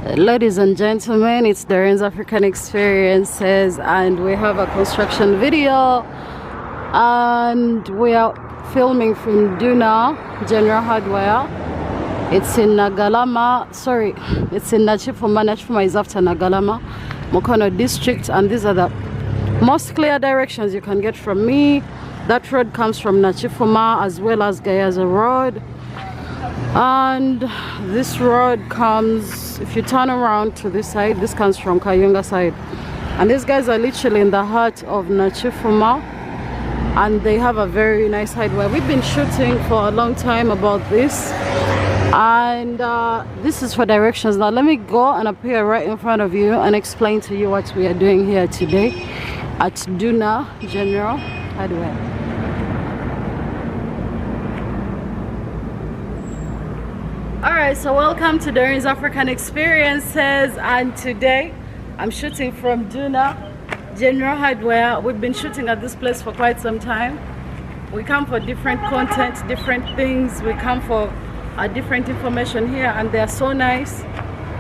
Ladies and gentlemen, it's DOREEN'S African Experiences, and we have a construction video, and we are filming from Duna General Hardware. It's in Nagalama, sorry, it's in Nachifuma. Nachifuma is after Nagalama, Mukono district, and these are the most clear directions you can get from me. That road comes from Nachifuma as well as Gayaza Road. And this road comes, if you turn around to this side, this comes from Kayunga side. And these guys are literally in the heart of Nachifuma, and they have a very nice hideaway. We've been shooting for a long time about this, and this is for directions. Now let me go and appear right in front of you and explain to you what we are doing here today at Duna General Hardware. Alright, so welcome to DOREEN'S African Experiences, and today I'm shooting from Duna General Hardware. We've been shooting at this place for quite some time. We come for different content, different things. We come for different information here, and they're so nice.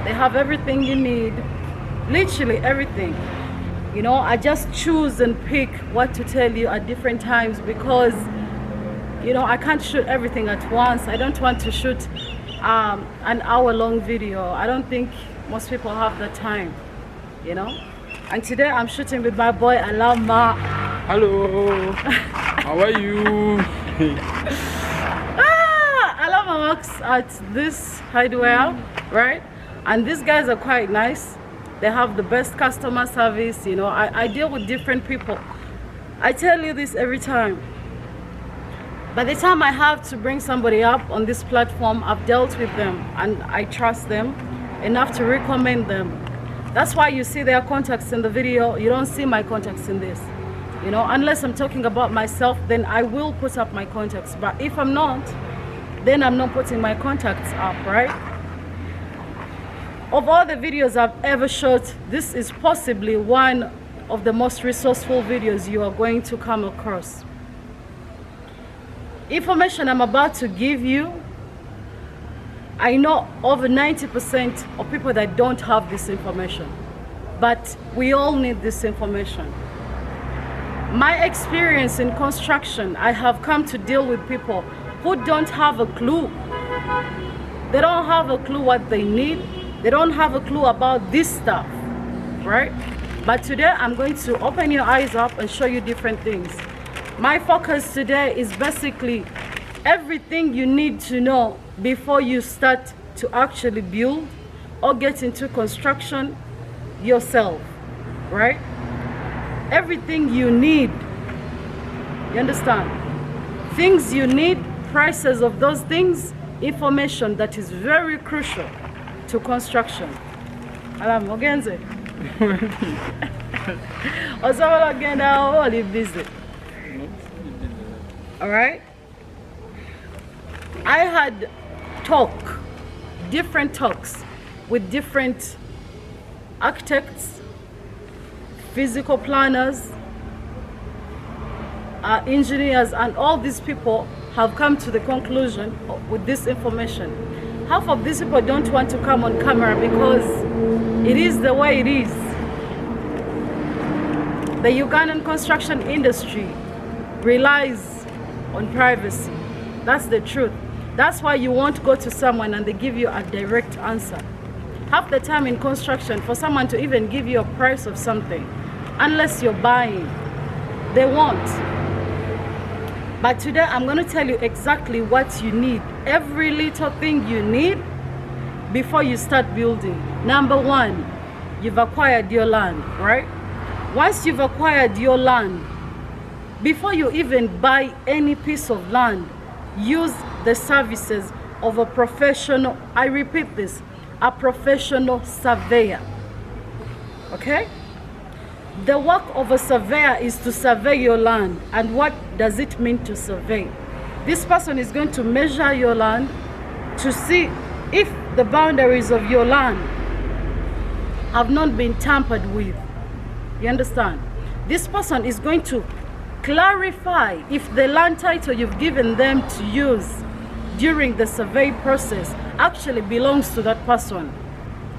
They have everything you need, literally everything. You know, I just choose and pick what to tell you at different times because, you know, I can't shoot everything at once. I don't want to shoot an hour-long video. I don't think most people have the time, you know. And today I'm shooting with my boy Alama. Hello. How are you? Alama works at this hideaway, right? And these guys are quite nice. They have the best customer service. You know, I deal with different people. I tell you this every time. By the time I have to bring somebody up on this platform, I've dealt with them and I trust them enough to recommend them. That's why you see their contacts in the video. You don't see my contacts in this. You know, unless I'm talking about myself, then I will put up my contacts. But if I'm not, then I'm not putting my contacts up, right? Of all the videos I've ever shot, this is possibly one of the most resourceful videos you are going to come across. Information I'm about to give you, I know over 90% of people that don't have this information, but we all need this information. My experience in construction, I have come to deal with people who don't have a clue. They don't have a clue what they need. They don't have a clue about this stuff, right? But today I'm going to open your eyes up and show you different things. My focus today is basically everything you need to know before you start to actually build or get into construction yourself, right? Everything you need, you understand? Things you need, prices of those things, information that is very crucial to construction. Alam, ogenze. Osama agenda all busy. All right, I had different talks with different architects, physical planners, engineers, and all these people have come to the conclusion with this information. Half of these people don't want to come on camera because it is the way it is. The Ugandan construction industry relies on privacy. That's the truth. That's why you won't go to someone and they give you a direct answer. Half the time in construction, for someone to even give you a price of something, unless you're buying, they won't. But today I'm going to tell you exactly what you need, every little thing you need before you start building. Number one, you've acquired your land, right? Once you've acquired your land, before you even buy any piece of land, use the services of a professional, I repeat this, a professional surveyor, okay? The work of a surveyor is to survey your land. And what does it mean to survey? This person is going to measure your land to see if the boundaries of your land have not been tampered with. You understand? This person is going to clarify if the land title you've given them to use during the survey process actually belongs to that person.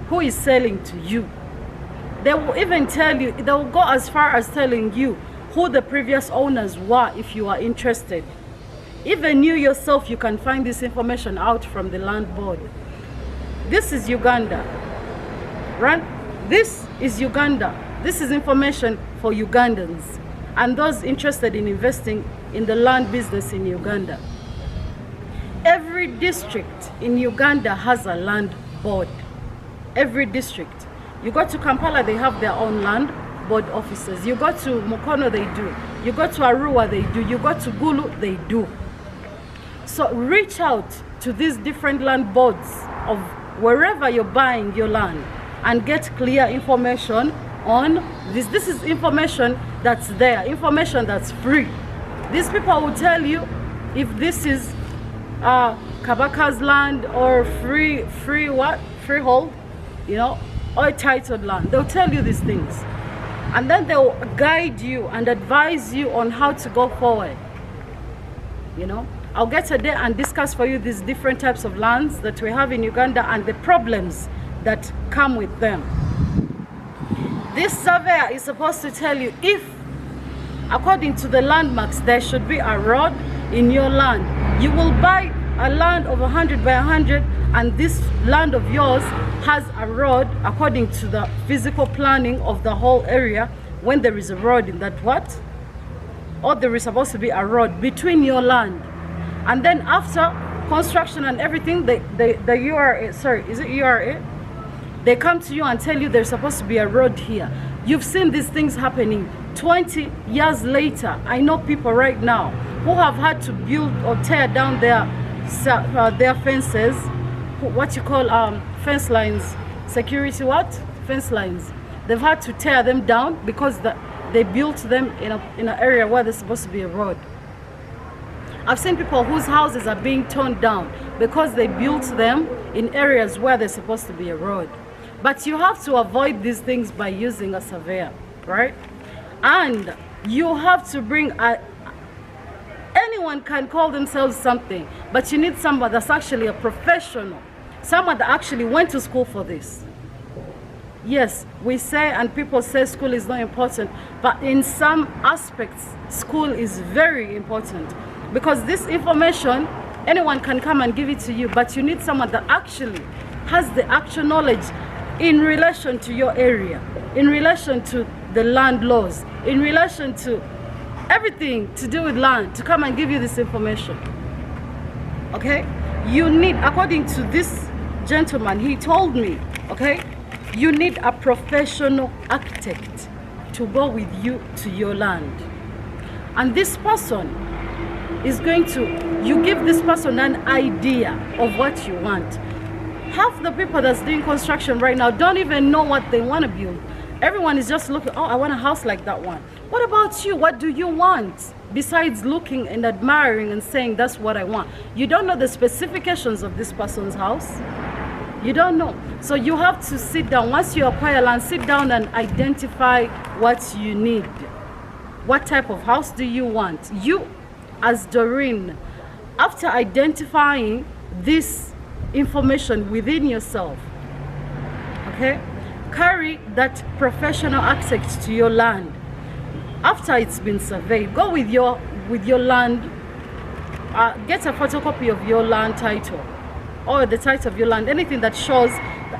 who is selling to you. They will even tell you, they will go as far as telling you who the previous owners were if you are interested. Even you yourself, you can find this information out from the land board. This is Uganda, right? This is Uganda. This is information for Ugandans and those interested in investing in the land business in Uganda. Every district in Uganda has a land board. Every district. You go to Kampala, they have their own land board officers. You go to Mukono, they do. You go to Arua, they do. You go to Gulu, they do. So reach out to these different land boards of wherever you're buying your land and get clear information on this. This is information that's there, information that's free. These people will tell you if this is Kabaka's land or freehold, you know, or titled land. They'll tell you these things. And then they'll guide you and advise you on how to go forward. You know, I'll get a day and discuss for you these different types of lands that we have in Uganda and the problems that come with them. This surveyor is supposed to tell you if, according to the landmarks, there should be a road in your land. You will buy a land of 100 by 100 and this land of yours has a road according to the physical planning of the whole area. When there is a road in that what? Or there is supposed to be a road between your land. And then after construction and everything, the URA, sorry, is it URA? They come to you and tell you there's supposed to be a road here. You've seen these things happening 20 years later. I know people right now who have had to build or tear down their fences, what you call fence lines, security what? Fence lines. They've had to tear them down because they built them in an area where there's supposed to be a road. I've seen people whose houses are being torn down because they built them in areas where there's supposed to be a road. But you have to avoid these things by using a surveyor, right? And you have to bring anyone can call themselves something, but you need someone that's actually a professional, someone that actually went to school for this. Yes, we say and people say school is not important, but in some aspects, school is very important because this information, anyone can come and give it to you, but you need someone that actually has the actual knowledge in relation to your area, in relation to the land laws, in relation to everything to do with land, to come and give you this information. Okay? You need, according to this gentleman, he told me, okay, you need a professional architect to go with you to your land. And this person is going to, you give this person an idea of what you want. Half the people that's doing construction right now don't even know what they want to build. Everyone is just looking, oh, I want a house like that one. What about you? What do you want? Besides looking and admiring and saying, that's what I want. You don't know the specifications of this person's house. You don't know. So you have to sit down. Once you acquire land, sit down and identify what you need. What type of house do you want? You, as Doreen, after identifying this information within yourself, okay, carry that professional architect to your land. After it's been surveyed, go with your land, get a photocopy of your land title or the title of your land, anything that shows,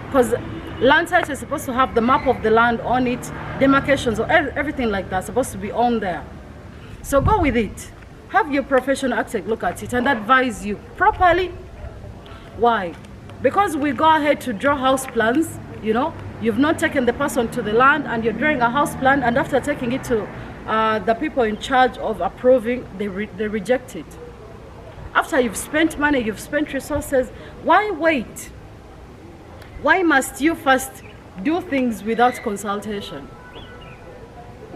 because land title is supposed to have the map of the land on it, demarcations or everything like that supposed to be on there. So go with it. Have your professional architect look at it and advise you properly. Why? Because we go ahead to draw house plans, you know, you've not taken the person to the land and you're drawing a house plan, and after taking it to the people in charge of approving, they reject it. After you've spent money, you've spent resources, why wait? Why must you first do things without consultation?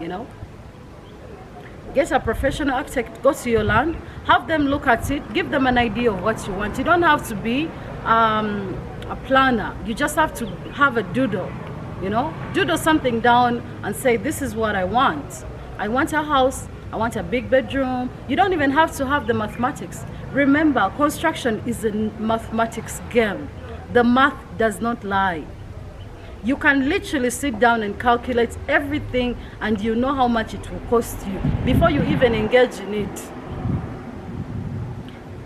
You know? Get a professional architect, go to your land, have them look at it, give them an idea of what you want. You don't have to be a planner. You just have to have a doodle, you know? Doodle something down and say, this is what I want. I want a house, I want a big bedroom. You don't even have to have the mathematics. Remember, construction is a mathematics game. The math does not lie. You can literally sit down and calculate everything, and you know how much it will cost you before you even engage in it.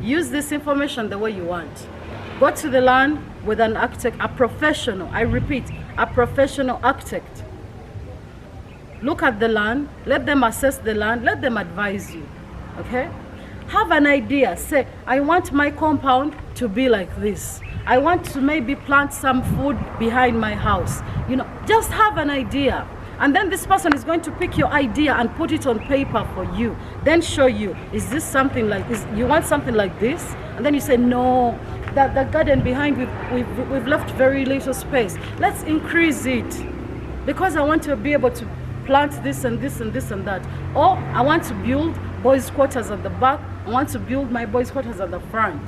Use this information the way you want. Go to the land with an architect, a professional. I repeat, a professional architect. Look at the land, let them assess the land, let them advise you, okay? Have an idea. Say, I want my compound to be like this. I want to maybe plant some food behind my house. You know, just have an idea. And then this person is going to pick your idea and put it on paper for you. Then show you, is this something like this? You want something like this? And then you say, no, that garden behind, we've left very little space. Let's increase it. Because I want to be able to plant this and this and this and that. Or I want to build boys' quarters at the back. I want to build my boys' quarters at the front.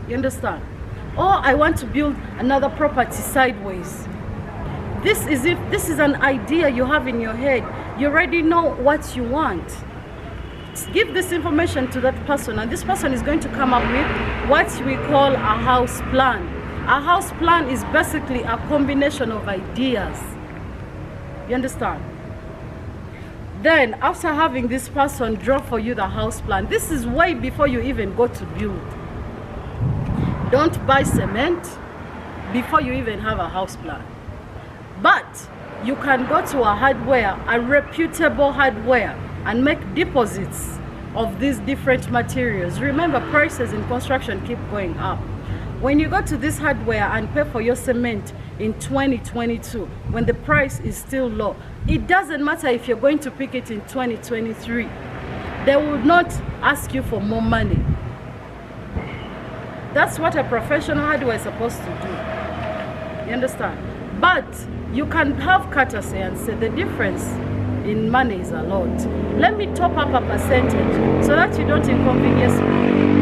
You understand? Or I want to build another property sideways. This is an idea you have in your head. You already know what you want. Give this information to that person, and this person is going to come up with what we call a house plan. A house plan is basically a combination of ideas. You understand? Then, after having this person draw for you the house plan, this is way before you even go to build. Don't buy cement before you even have a house plan. But you can go to a hardware, a reputable hardware, and make deposits of these different materials. Remember, prices in construction keep going up. When you go to this hardware and pay for your cement in 2022, when the price is still low, it doesn't matter if you're going to pick it in 2023. They will not ask you for more money. That's what a professional hardware is supposed to do. You understand? But you can have courtesy and say the difference in money is a lot. Let me top up a percentage so that you don't inconvenience me.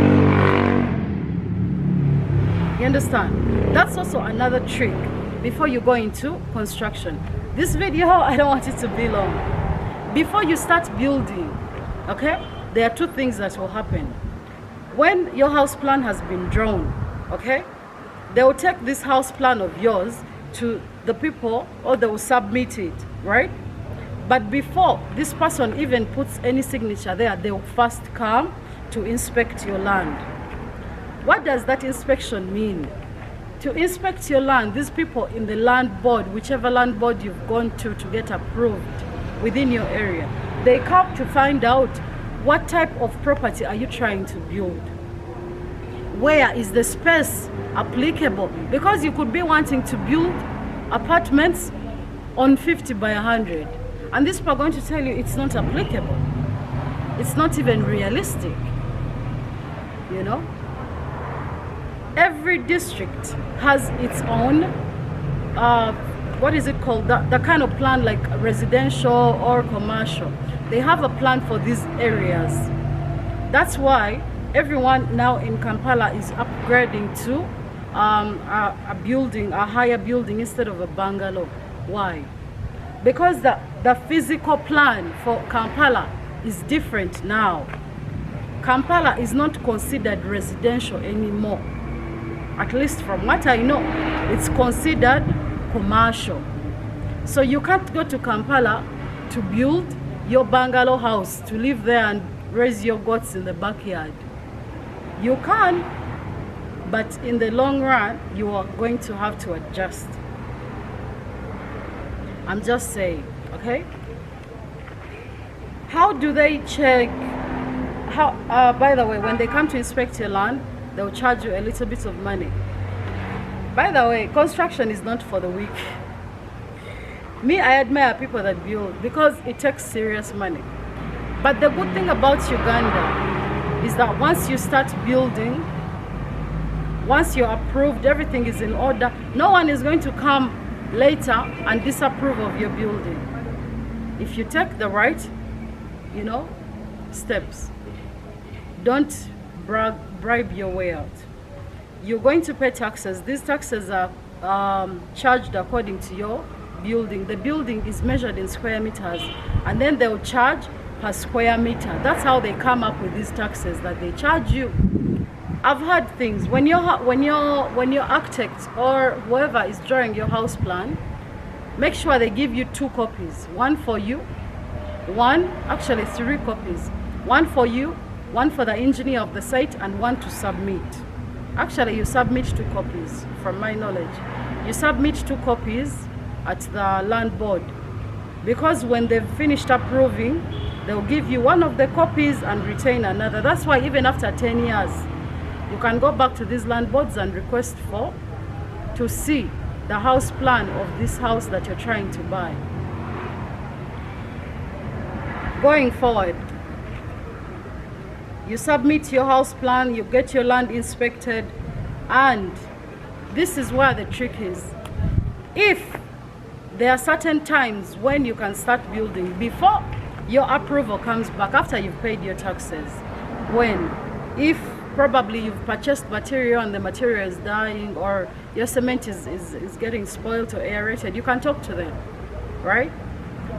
You understand? That's also another trick before you go into construction. This video, I don't want it to be long. Before you start building, okay, there are two things that will happen. When your house plan has been drawn, okay, they will take this house plan of yours to the people, or they will submit it, right? But before this person even puts any signature there, they will first come to inspect your land. What does that inspection mean? To inspect your land, these people in the land board, whichever land board you've gone to get approved within your area, they come to find out what type of property are you trying to build? Where is the space applicable? Because you could be wanting to build apartments on 50 by 100. And these people are going to tell you it's not applicable. It's not even realistic. You know? Every district has its own, what is it called? The kind of plan, like residential or commercial. They have a plan for these areas. That's why everyone now in Kampala is upgrading to a building, a higher building instead of a bungalow. Why? Because the physical plan for Kampala is different now. Kampala is not considered residential anymore. At least from what I know, it's considered commercial. So you can't go to Kampala to build your bungalow house, to live there and raise your goats in the backyard. You can, but in the long run, you are going to have to adjust. I'm just saying, okay? How do they check? By the way, when they come to inspect your land, they'll charge you a little bit of money. By the way, construction is not for the weak. Me, I admire people that build because it takes serious money. But the good thing about Uganda is that once you start building, once you're approved, everything is in order. No one is going to come later and disapprove of your building. If you take the right, you know, steps, don't bribe your way out. You're going to pay taxes. These taxes are charged according to your building. The building is measured in square meters, and then they'll charge per square meter. That's how they come up with these taxes that they charge you. I've heard things when your architect or whoever is drawing your house plan, make sure they give you 2 copies. One for you, actually 3 copies. One for you, one for the engineer of the site, and one to submit. Actually, you submit 2 copies, from my knowledge. You submit 2 copies at the land board, because when they've finished approving, they'll give you one of the copies and retain another. That's why even after 10 years, you can go back to these land boards and request to see the house plan of this house that you're trying to buy. Going forward, you submit your house plan, you get your land inspected, and this is where the trick is. If there are certain times when you can start building before your approval comes back, after you've paid your taxes, if probably you've purchased material and the material is dying, or your cement is getting spoiled or aerated, you can talk to them, right?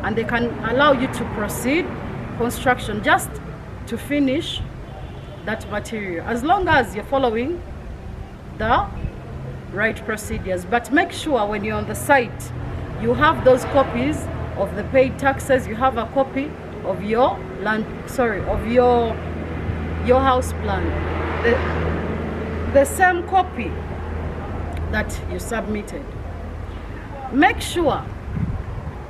And they can allow you to proceed construction just to finish that material, as long as you're following the right procedures. But make sure when you're on the site, you have those copies of the paid taxes, you have a copy of your your house plan, the same copy that you submitted. Make sure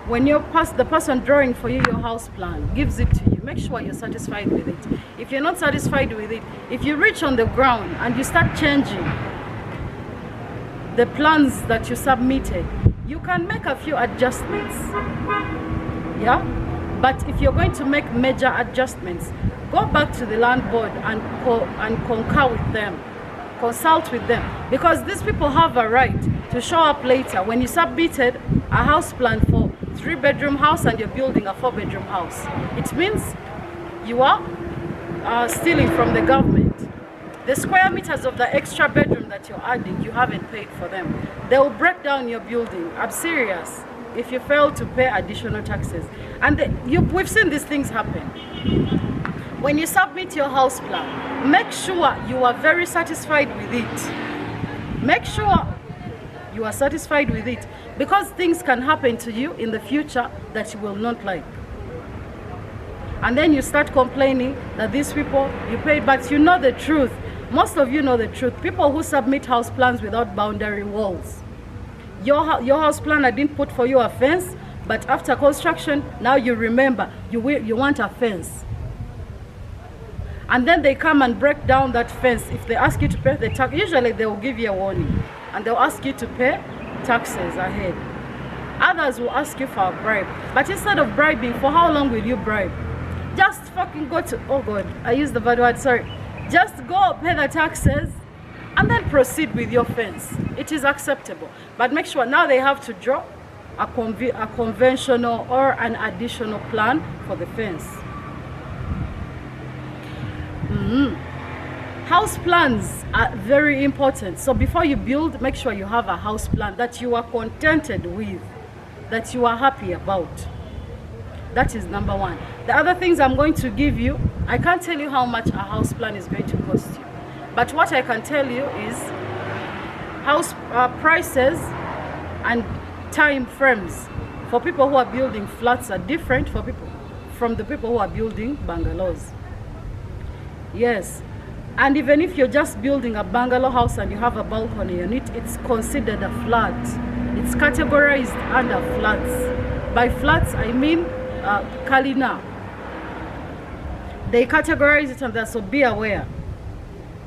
when the person drawing for you your house plan gives it to you, make sure you're satisfied with it. If you're not satisfied with it, if you reach on the ground and you start changing the plans that you submitted, you can make a few adjustments, yeah? But if you're going to make major adjustments, go back to the land board and concur with them, consult with them, because these people have a right to show up later when you submitted a house plan for 3-bedroom house and you're building a 4-bedroom house. It means you are stealing from the government. The square meters of the extra bedroom that you're adding, you haven't paid for them. They will break down your building. I'm serious. If you fail to pay additional taxes. And we've seen these things happen. When you submit your house plan, make sure you are very satisfied with it. Make sure you are satisfied with it, because things can happen to you in the future that you will not like. And then you start complaining that these people, you paid, but you know the truth. Most of you know the truth. People who submit house plans without boundary walls. Your house planner didn't put for you a fence, but after construction, now you remember you want a fence. And then they come and break down that fence. If they ask you to pay the tax, usually they will give you a warning, and they'll ask you to pay taxes ahead. Others will ask you for a bribe. But instead of bribing, for how long will you bribe? Just fucking go to, oh God, I used the bad word, sorry. Just go pay the taxes and then proceed with your fence. It is acceptable. But make sure now they have to draw a conventional or an additional plan for the fence. House plans are very important. So before you build, make sure you have a house plan that you are contented with, that you are happy about. That is number one. The other things I'm going to give you, I can't tell you how much a house plan is going to cost you. But what I can tell you is house prices and time frames for people who are building flats are different from the people who are building bungalows. Yes. And even if you're just building a bungalow house and you have a balcony on it, it's considered a flat. It's categorized under flats. By flats, I mean Kalina. They categorize it under, so be aware.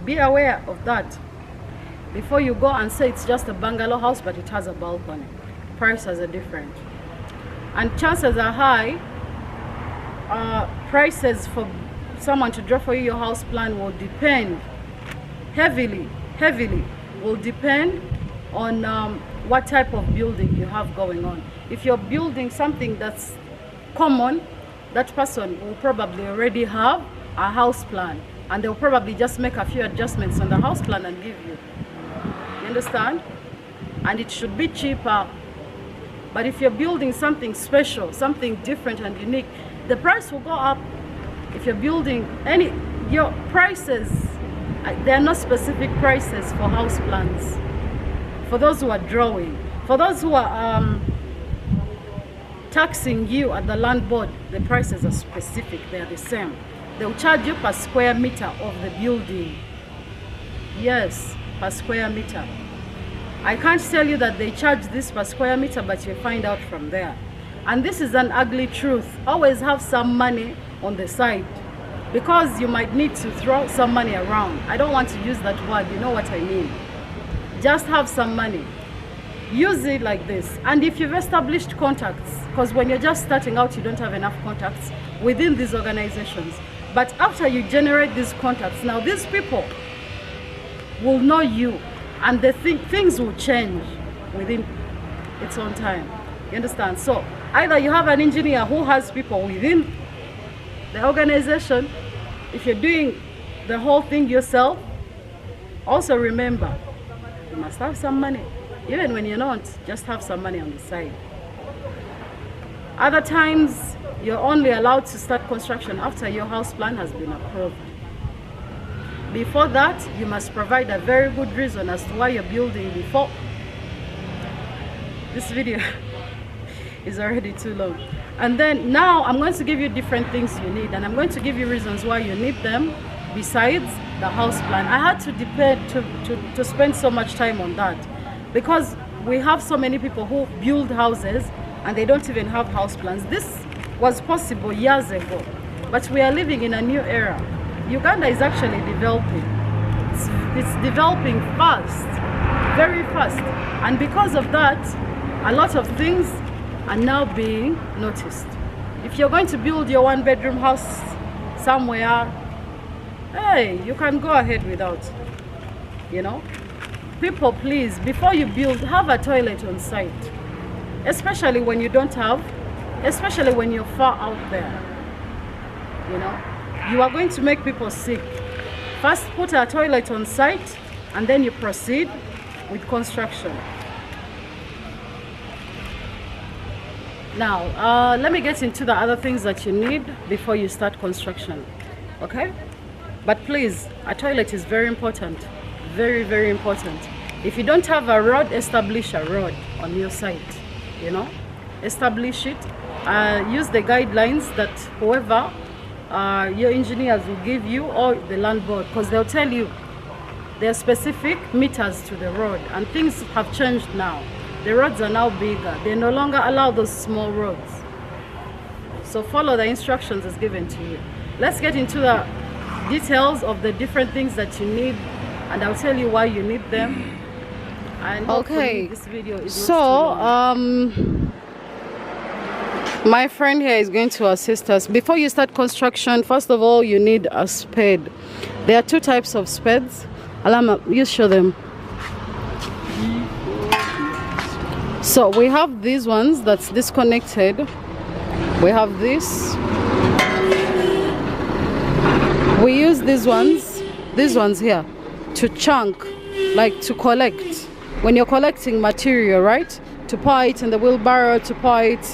Be aware of that. Before you go and say it's just a bungalow house, but it has a balcony. Prices are different. And chances are high, prices for someone to draw for you your house plan will depend heavily will depend on what type of building you have going on. If you're building something that's common, that person will probably already have a house plan, and they'll probably just make a few adjustments on the house plan and give you. You understand? And it should be cheaper. But if you're building something special, something different and unique, the price will go up. If you're building your prices There are no specific prices for house plans. For those who are drawing, for those who are taxing you at the land board, the prices are specific. They are the same. They'll charge you per square meter of the building. Yes, per square meter. I can't tell you that they charge this per square meter, but you find out from there. And this is an ugly truth. Always have some money on the side, because you might need to throw some money around. I don't want to use that word, you know what I mean. Just have some money. Use it like this. And if you've established contacts, because when you're just starting out, you don't have enough contacts within these organizations. But after you generate these contacts, now these people will know you, and things will change within its own time. You understand? So either you have an engineer who has people within the organization. If you're doing the whole thing yourself, also remember, you must have some money. Even when you're not, just have some money on the side. Other times, you're only allowed to start construction after your house plan has been approved. Before that, you must provide a very good reason as to why you're building before. This video is already too long. And then now I'm going to give you different things you need, and I'm going to give you reasons why you need them besides the house plan. I had to spend so much time on that because we have so many people who build houses and they don't even have house plans. This was possible years ago, but we are living in a new era. Uganda is actually developing. It's developing fast, very fast. And because of that, a lot of things are now being noticed. If you're going to build your one-bedroom house somewhere, hey, you can go ahead without, you know. People, please, before you build, have a toilet on site. Especially when you don't have, especially when you're far out there, you know. You are going to make people sick. First, put a toilet on site, and then you proceed with construction. Now, let me get into the other things that you need before you start construction, okay? But please, a toilet is very important, very, very important. If you don't have a road, establish a road on your site, you know? Establish it, use the guidelines that whoever your engineers will give you, or the land board, because they'll tell you there are specific meters to the road, and things have changed now. The roads are now bigger. They no longer allow those small roads. So follow the instructions as given to you. Let's get into the details of the different things that you need, and I'll tell you why you need them. And okay, this video is my friend here is going to assist us. Before you start construction, first of all, you need a spade. There are two types of spades. Alama, you show them. So we have these ones that's disconnected. We have this. We use these ones here to chunk, like to collect. When you're collecting material, right? To pour it in the wheelbarrow, to pour it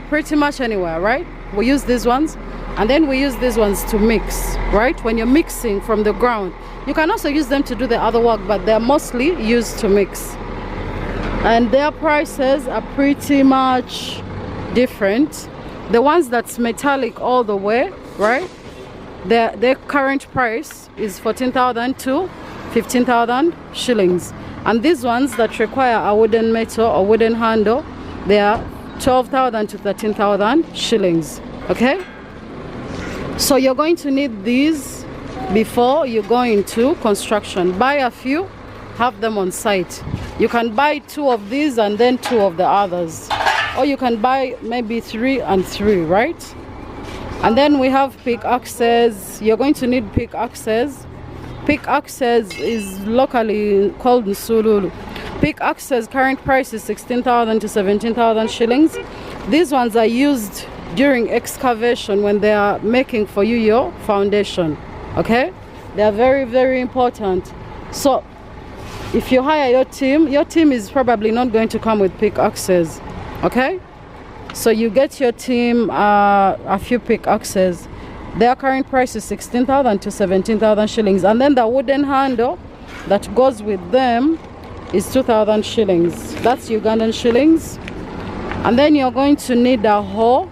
pretty much anywhere, right? We use these ones, and then we use these ones to mix, right? When you're mixing from the ground, you can also use them to do the other work, but they're mostly used to mix. And their prices are pretty much different. The ones that's metallic all the way, right? Their current price is 14,000 to 15,000 shillings. And these ones that require a wooden metal or wooden handle, they are 12,000 to 13,000 shillings. Okay? So you're going to need these before you go into construction. Buy a few, have them on site. You can buy 2 of these and then 2 of the others, or you can buy maybe 3 and 3, right? And then we have pickaxes. You're going to need pickaxes. Pickaxes is locally called Nsululu. Pickaxes current price is 16,000 to 17,000 shillings. These ones are used during excavation when they are making for you your foundation. Okay, they are very, very important. So if you hire your team is probably not going to come with pickaxes. Okay, so you get your team a few pickaxes. Their current price is 16,000 to 17,000 shillings. And then the wooden handle that goes with them is 2,000 shillings. That's Ugandan shillings. And then you're going to need a hoe.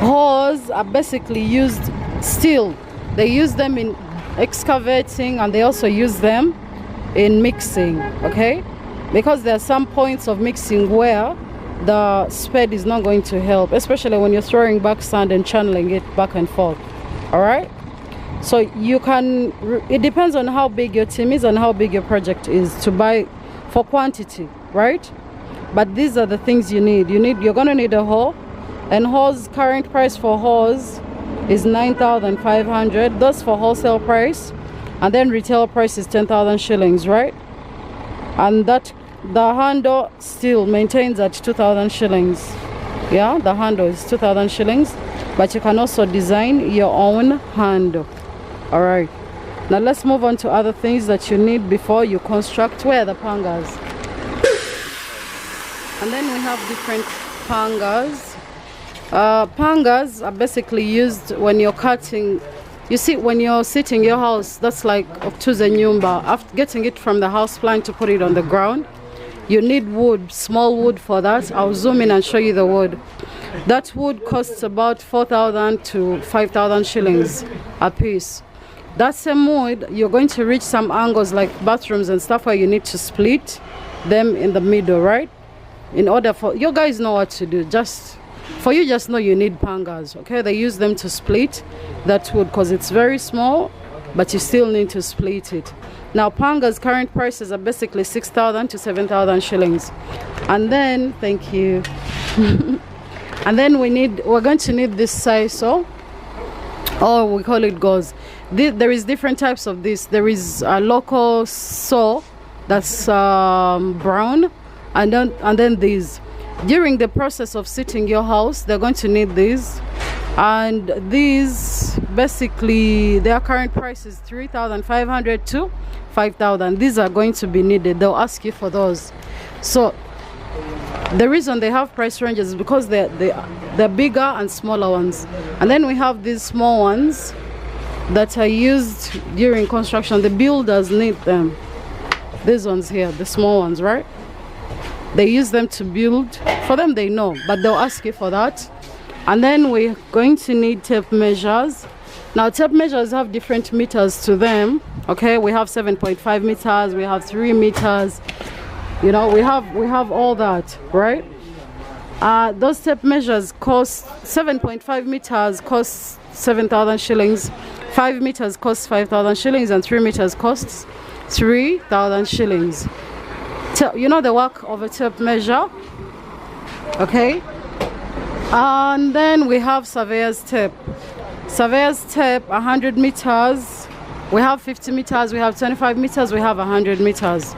Hoes are basically used still. They use them in excavating, and they also use them in mixing, okay? Because there are some points of mixing where the spade is not going to help, especially when you're throwing back sand and channeling it back and forth. All right, so you can, it depends on how big your team is and how big your project is to buy for quantity, right? But these are the things you need. You're gonna need a hoe, and hoes, current price for hoes is 9,500. That's for wholesale price, and then retail price is 10,000 shillings, right? And that the handle still maintains at 2,000 shillings. Yeah, the handle is 2,000 shillings, but you can also design your own handle. All right, now let's move on to other things that you need before you construct. Where are the pangas? And then we have different pangas. Pangas are basically used when you're cutting. You see, when you're sitting your house, that's like Oktuze nyumba. After getting it from the house plan to put it on the ground, you need wood, small wood for that. I'll zoom in and show you the wood. That wood costs about 4,000 to 5,000 shillings a piece. That same wood, you're going to reach some angles like bathrooms and stuff where you need to split them in the middle, right? In order for, you guys know what to do. Just know you need pangas, okay? They use them to split that wood because it's very small, but you still need to split it. Now pangas current prices are basically 6,000 to 7,000 shillings. And then, thank you. And then we're going to need this sisal, or we call it gauze. There is different types of this. There is a local saw that's brown, and then these. During the process of sitting your house, they're going to need these. And these, basically, their current price is 3,500 to 5,000. These are going to be needed. They'll ask you for those. So the reason they have price ranges is because they're bigger and smaller ones. And then we have these small ones that are used during construction. The builders need them. These ones here, the small ones, right? They use them to build. For them, they know, but they'll ask you for that. And then we're going to need tape measures. Now tape measures have different meters to them, okay? We have 7.5 meters, we have 3 meters, you know, we have all that, right? Those tape measures cost 7.5 meters costs 7,000 shillings, 5 meters costs 5,000 shillings, and 3 meters costs 3,000 shillings. You know the work of a tape measure, okay? And then we have surveyor's tape. Surveyor's tape, 100 meters. We have 50 meters, we have 25 meters, we have 100 meters.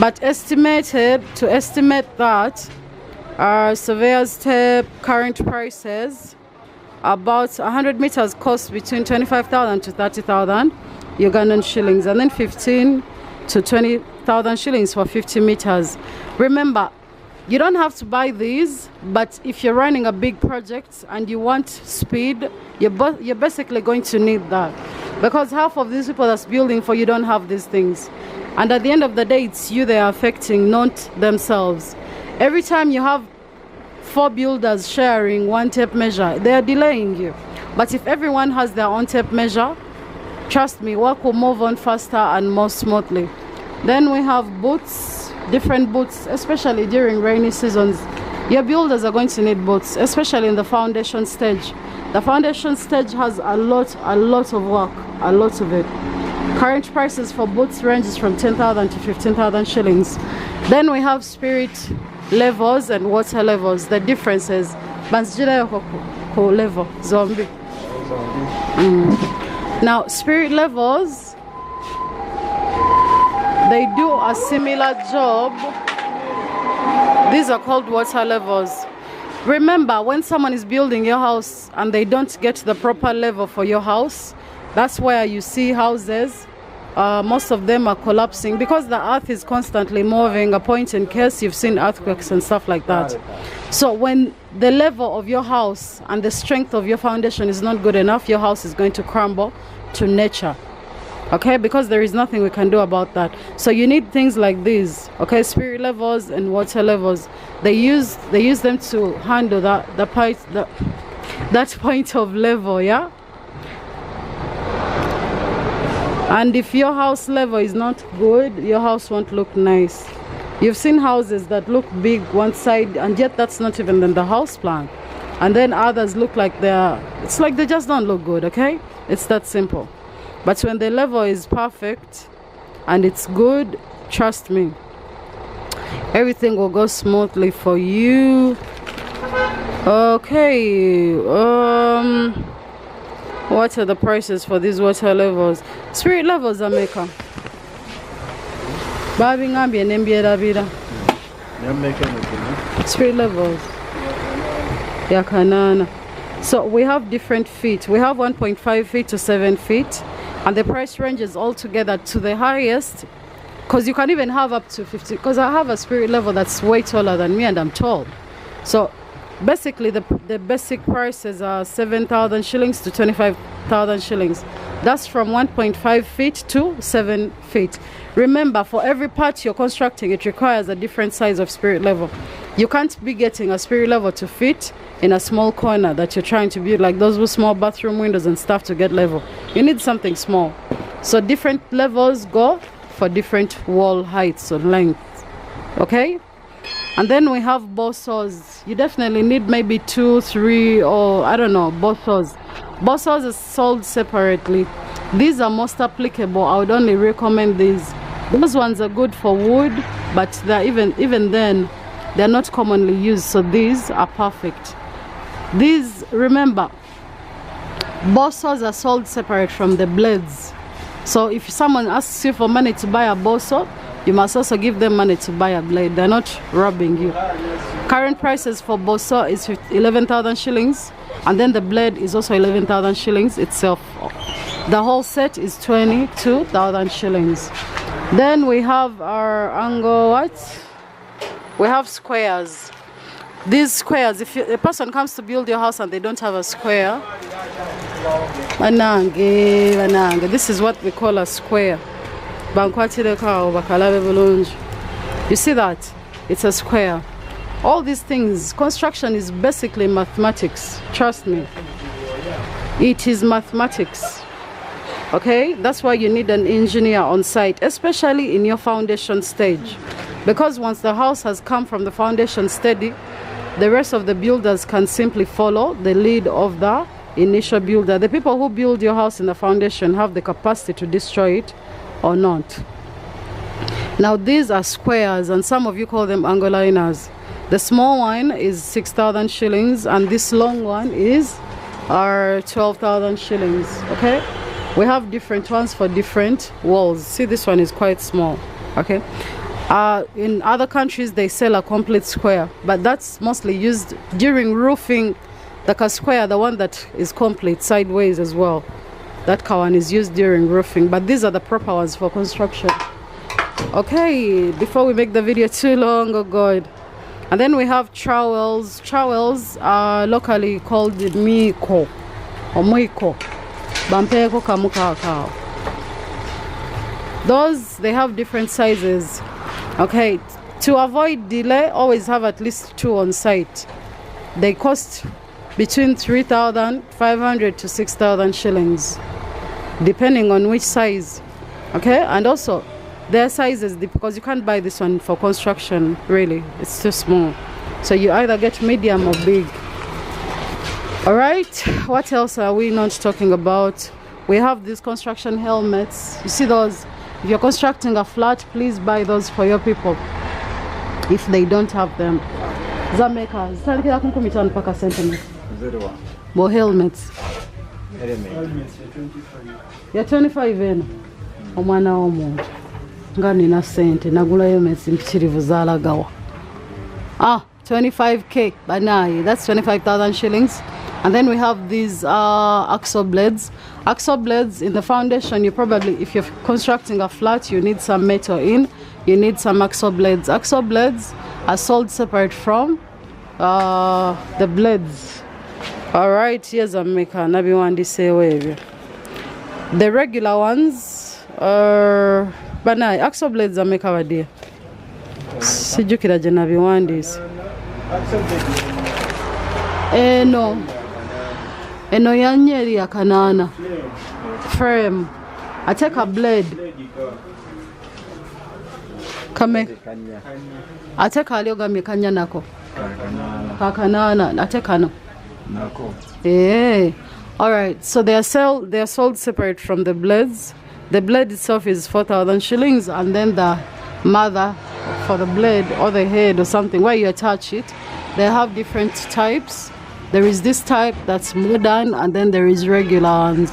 But to estimate that, surveyor's tape current prices, about 100 meters costs between 25,000 to 30,000 Ugandan shillings, and then 15 to 20,000 shillings for 50 meters. Remember, you don't have to buy these, but if you're running a big project and you want speed, you're basically going to need that, because half of these people that's building for you don't have these things, and at the end of the day, it's you they are affecting, not themselves. Every time you have 4 builders sharing one tape measure, they are delaying you. But if everyone has their own tape measure, trust me, work will move on faster and more smoothly. Then we have boots, different boots, especially during rainy seasons. Your builders are going to need boots, especially in the foundation stage. The foundation stage has a lot of work, a lot of it. Current prices for boots ranges from 10,000 to 15,000 shillings. Then we have spirit levels and water levels. The differences. Level zombie. Now spirit levels, they do a similar job. These are called water levels. Remember, when someone is building your house and they don't get the proper level for your house, that's where you see houses, most of them are collapsing because the earth is constantly moving. A point in case you've seen earthquakes and stuff like that. So when the level of your house and the strength of your foundation is not good enough, your house is going to crumble to nature. Okay, because there is nothing we can do about that. So you need things like these, okay, spirit levels and water levels. They use them to handle that point of level, yeah. And if your house level is not good, your house won't look nice. You've seen houses that look big one side, and yet that's not even in the house plan. And then others look like it's like they just don't look good, okay? It's that simple. But when the level is perfect and it's good, trust me, everything will go smoothly for you. Okay, what are the prices for these water levels? Spirit levels are maker. Spirit levels. Yakanana. So we have different feet. We have 1.5 feet to 7 feet. And the price ranges altogether to the highest, because you can even have up to 50, because I have a spirit level that's way taller than me and I'm tall. So basically the basic prices are 7,000 shillings to 25,000 shillings. That's from 1.5 feet to 7 feet. Remember, for every part you're constructing, it requires a different size of spirit level. You can't be getting a spirit level to fit in a small corner that you're trying to build, like those with small bathroom windows and stuff to get level. You need something small. So different levels go for different wall heights or lengths. Okay? And then we have bossos. You definitely need maybe 2, 3, or I don't know, bossos. Bossos is sold separately. These are most applicable. I would only recommend these. Those ones are good for wood, but they're even then they're not commonly used, so these are perfect. These, remember, bossos are sold separate from the blades. So if someone asks you for money to buy a bosso, you must also give them money to buy a blade. They're not robbing you. Current prices for bosso is 11,000 shillings, and then the blade is also 11,000 shillings itself. The whole set is 22,000 shillings. Then we have our angle, we have squares. These squares, if a person comes to build your house and they don't have a square, this is what we call a square. You see that? It's a square. All these things, construction is basically mathematics. Trust me. It is mathematics. Okay? That's why you need an engineer on site, especially in your foundation stage. Because once the house has come from the foundation steady, the rest of the builders can simply follow the lead of the initial builder. The people who build your house in the foundation have the capacity to destroy it or not. Now these are squares, and some of you call them angoliners. The small one is 6,000 shillings, and this long one is 12,000 shillings. Okay, we have different ones for different walls. See, this one is quite small. Okay, in other countries they sell a complete square, but that's mostly used during roofing. Like a square, the one that is complete sideways as well, that one is used during roofing, but these are the proper ones for construction. Okay, before we make the video too long, oh god. And then we have trowels. Trowels are locally called miko or muiko. Bampeko kamukakao. Those, they have different sizes. Okay, to avoid delay, always have at least 2 on site. They cost between 3,500 to 6,000 shillings, depending on which size. Okay, and also their sizes, because you can't buy this one for construction, really, it's too small. So you either get medium or big. All right, what else are we not talking about? We have these construction helmets. You see those? If you're constructing a flat, please buy those for your people if they don't have them. Zameka, more helmets. You're 25 in. Omwana omuntu. Ngani na sente nagula helmets mpitirivu zalagawa. 25k banayi. That's 25,000 shillings. And then we have these axle blades. Axle blades in the foundation, you probably, if you're constructing a flat, you need some metal in. You need some axle blades. Axle blades are sold separate from the blades. All right, here's a maker. Nabi wandi say way. The regular ones are banai. Axle blades are maker wadi. Sijukira je nabi wandis. No yanyeri ya kanana frame. I take a blade. Kame. I take a yoga mikanya nako. Kakanana. I take no. Nako. Yeah. All right. So they are sold separate from the blades. The blade itself is 4,000 shillings, and then the mother for the blade or the head or something where you attach it. They have different types. There is this type that's modern, and then there is regular ones.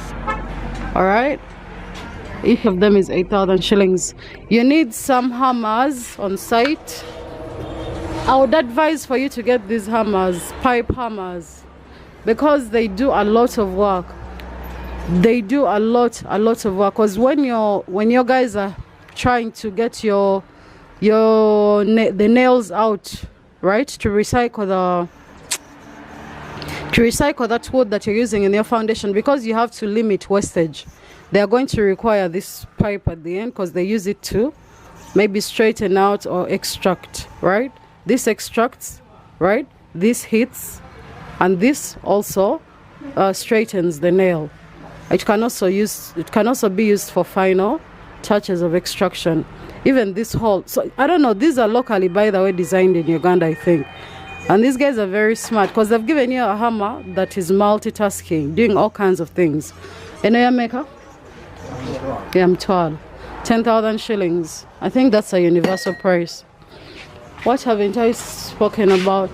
All right. Each of them is 8,000 shillings. You need some hammers on site. I would advise for you to get these hammers, pipe hammers, because they do a lot of work. They do a lot of work. Because when your guys are trying to get the nails out, right, to recycle that wood that you're using in your foundation, because you have to limit wastage, they are going to require this pipe at the end, because they use it to maybe straighten out or extract, right? This extracts, right? This hits, and this also straightens the nail. It can also be used for final touches of extraction. Even this hole. So I don't know. These are locally, by the way, designed in Uganda, I think. And these guys are very smart, because they've given you a hammer that is multitasking, doing all kinds of things. You know your maker? Yeah, I'm 12. 10,000 shillings. I think that's a universal price. What haven't I spoken about?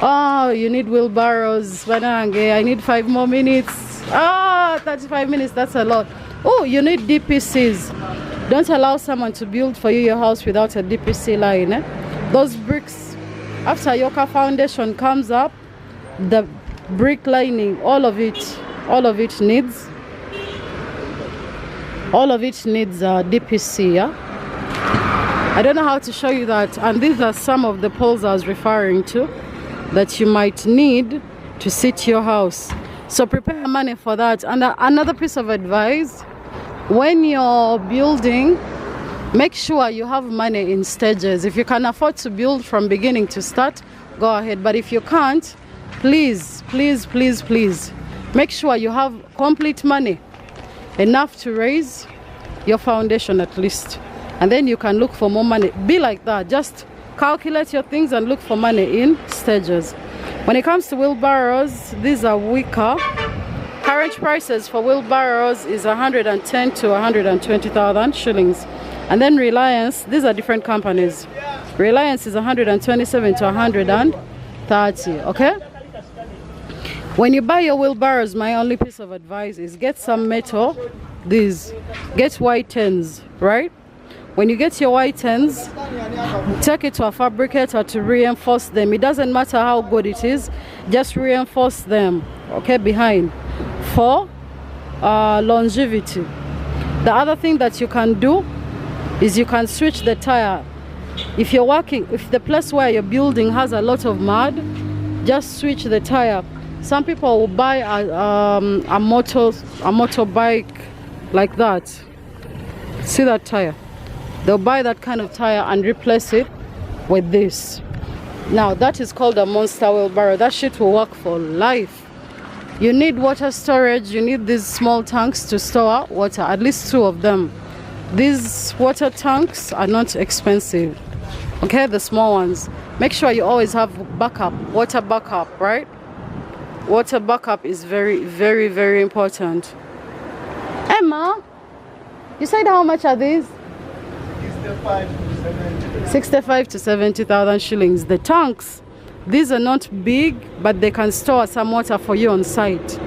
Oh, you need wheelbarrows. Banange, I need 5 more minutes. 35 minutes, that's a lot. Oh, you need DPCs. Don't allow someone to build for you your house without a DPC line. Those bricks, after your foundation comes up, the brick lining, all of it needs DPC. Yeah, I don't know how to show you that. And these are some of the poles I was referring to that you might need to sit your house. So prepare money for that. And another piece of advice, when you're building, make sure you have money in stages. If you can afford to build from beginning to start, go ahead. But if you can't, please make sure you have complete money, enough to raise your foundation at least. And then you can look for more money. Be like that. Just calculate your things and look for money in stages. When it comes to wheelbarrows, these are weaker. Current prices for wheelbarrows is 110 to 120,000 shillings. And then Reliance, these are different companies. Reliance is 127 to 130, okay? When you buy your wheelbarrows, my only piece of advice is get some metal. Get white tens, right? When you get your white tens, take it to a fabricator to reinforce them. It doesn't matter how good it is, just reinforce them, okay, behind, for longevity. The other thing that you can do is you can switch the tire. If the place where you're building has a lot of mud, just switch the tire. Some people will buy a motorbike like that. See that tire? They'll buy that kind of tire and replace it with this. Now that is called a monster wheelbarrow. That shit will work for life. You need water storage. You need these small tanks to store water, at least 2 of them. These water tanks are not expensive, okay? The small ones. Make sure you always have backup, water backup, right? Water backup is very, very, very important. Emma, you said how much are these? 65 to 70,000 shillings. The tanks, these are not big, but they can store some water for you on site.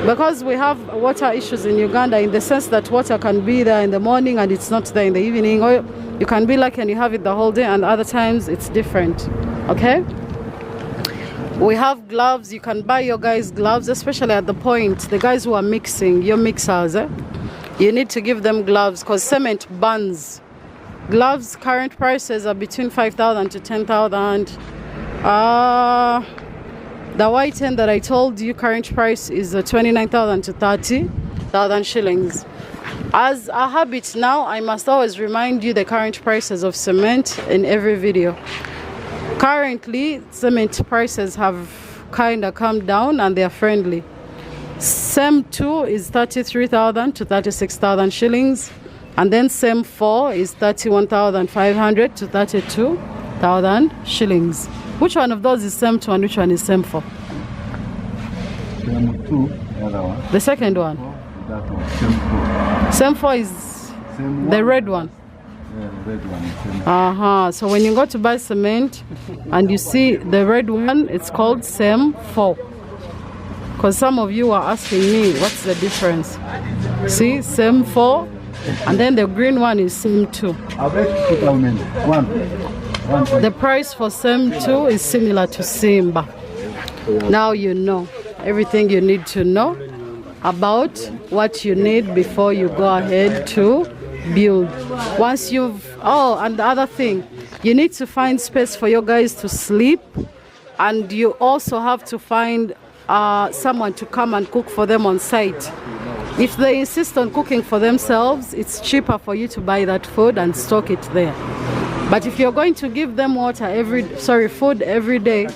Because we have water issues in Uganda, in the sense that water can be there in the morning and it's not there in the evening, or you can be lucky and you have it the whole day, and other times it's different, okay? We have gloves. You can buy your guys gloves, especially at the point, the guys who are mixing your mixers, you need to give them gloves because cement burns. Gloves, current prices are between 5,000 to 10,000. The white hen that I told you current price is 29,000 to 30,000 shillings. As a habit now, I must always remind you the current prices of cement in every video. Currently, cement prices have kind of come down and they are friendly. SEM 2 is 33,000 to 36,000 shillings, and then SEM 4 is 31,500 to 32,000 shillings. Which one of those is SEM 2 and which one is SEM 4? SEM 2, the other one. The second one? That one, SEM 4. SEM 4 is SEM the 1. red one. Yeah, the red one is SEM 4. So when you go to buy cement and you see the red one, it's called SEM 4. Because some of you are asking me, what's the difference? See, SEM 4, and then the green one is SEM 2. I'll bet 2,000. One. The price for SEM 2 is similar to Simba. Now you know everything you need to know about what you need before you go ahead to build. Once you've, and the other thing, you need to find space for your guys to sleep, and you also have to find someone to come and cook for them on site. If they insist on cooking for themselves, it's cheaper for you to buy that food and stock it there. But if you're going to give them food every day,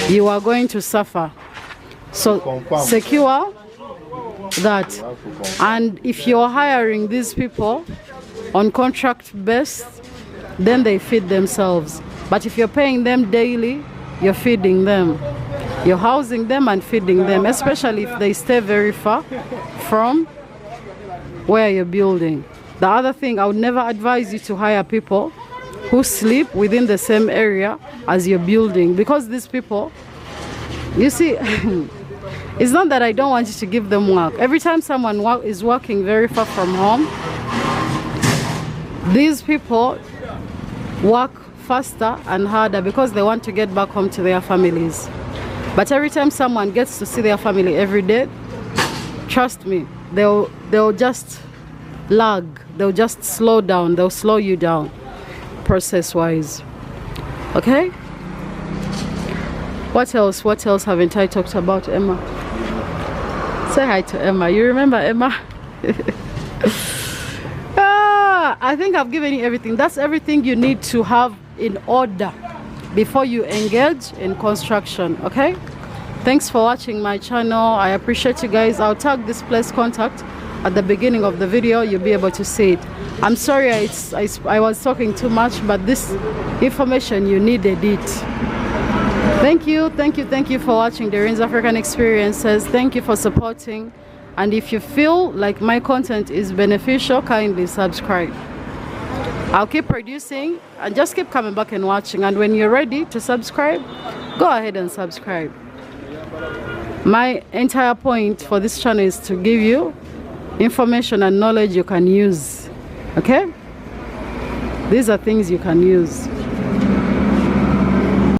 you are going to suffer. So secure that. And if you're hiring these people on contract base, then they feed themselves. But if you're paying them daily, you're feeding them. You're housing them and feeding them, especially if they stay very far from where you're building. The other thing, I would never advise you to hire people who sleep within the same area as you're building, because these people, you see, it's not that I don't want you to give them work. Every time someone is working very far from home, these people work faster and harder because they want to get back home to their families. But every time someone gets to see their family every day, trust me, they'll just lag. They'll just slow down. They'll slow you down process-wise. Okay? What else? What else haven't I talked about, Emma? Say hi to Emma. You remember Emma? I think I've given you everything. That's everything you need to have in order before you engage in construction. Okay? Thanks for watching my channel. I appreciate you guys. I'll tag this place contact at the beginning of the video. You'll be able to see it. I'm sorry I was talking too much, but this information, you needed it. Thank you for watching DOREEN'S African Experiences. Thank you for supporting, and if you feel like my content is beneficial, kindly subscribe. I'll keep producing and just keep coming back and watching, and when you're ready to subscribe, go ahead and subscribe. My entire point for this channel is to give you information and knowledge you can use. Okay? These are things you can use.